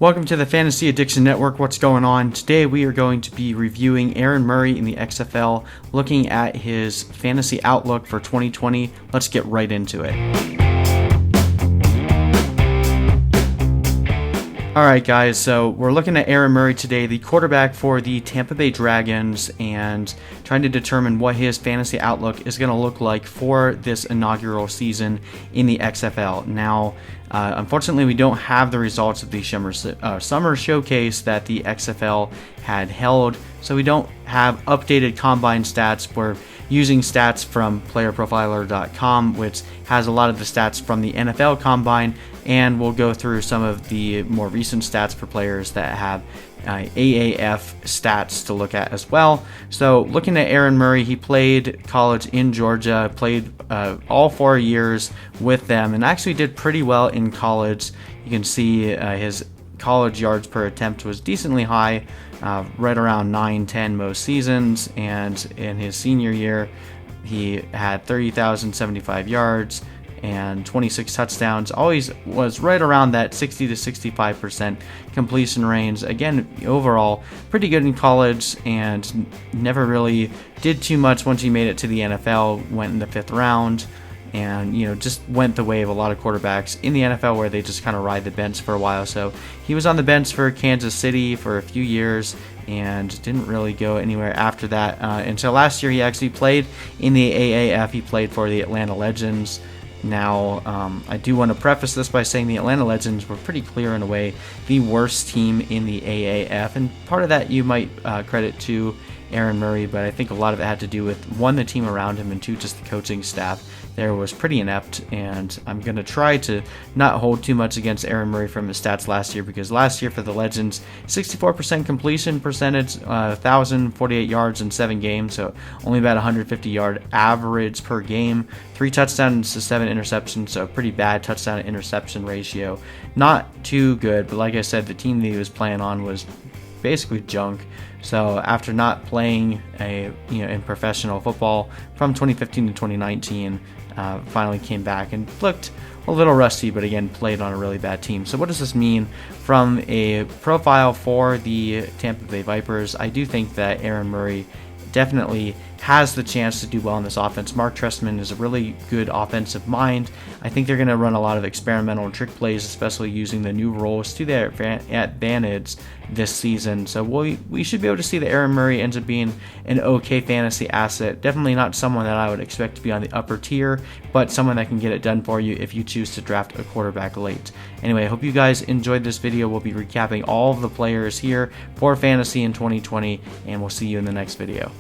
Welcome to the Fantasy Addiction Network. What's going on? Today we are going to be reviewing Aaron Murray in the XFL, looking at his fantasy outlook for 2020. Let's get right into it. Alright guys, so we're looking at Aaron Murray today, the quarterback for the Tampa Bay Dragons, and trying to determine what his fantasy outlook is going to look like for this inaugural season in the XFL. Now, unfortunately, we don't have the results of the summer showcase that the XFL had held, so we don't have updated combine stats. We're using stats from playerprofiler.com, which has a lot of the stats from the NFL combine, and we'll go through some of the more recent stats for players that have AAF stats to look at as well. So looking at Aaron Murray, he played college in Georgia, played all 4 years with them, and actually did pretty well in college. You can see his college yards per attempt was decently high, right around 9-10 most seasons, and in his senior year he had 30,075 yards and 26 touchdowns. Always was right around that 60 to 65% completion range. Again, overall pretty good in college, and never really did too much once he made it to the NFL. Went in the 5th round, and just went the way of a lot of quarterbacks in the NFL, where they just kind of ride the bench for a while. So he was on the bench for Kansas City for a few years and didn't really go anywhere after that until last year. He actually played in the AAF. He played for the Atlanta Legends. Now, I do want to preface this by saying the Atlanta Legends were pretty clear in a way the worst team in the AAF, and part of that you might credit to Aaron Murray, but I think a lot of it had to do with, one, the team around him, and two, just the coaching staff there was pretty inept. And I'm going to try to not hold too much against Aaron Murray from his stats last year, because last year for the Legends, 64% completion percentage, 1,048 yards in 7 games, so only about 150 yard average per game, 3 touchdowns to 7 interceptions, so pretty bad touchdown to interception ratio. Not too good, but like I said, the team that he was playing on was basically junk. So after not playing in professional football from 2015 to 2019, finally came back and looked a little rusty, but again played on a really bad team. So what does this mean from a profile for the Tampa Bay Vipers? I do think that Aaron Murray definitely has the chance to do well in this offense. Mark Trestman is a really good offensive mind. I think they're going to run a lot of experimental and trick plays, especially using the new roles to their advantage this season. So we should be able to see that Aaron Murray ends up being an okay fantasy asset. Definitely not someone that I would expect to be on the upper tier, but someone that can get it done for you if you choose to draft a quarterback late. Anyway, I hope you guys enjoyed this video. We'll be recapping all of the players here for fantasy in 2020, and we'll see you in the next video.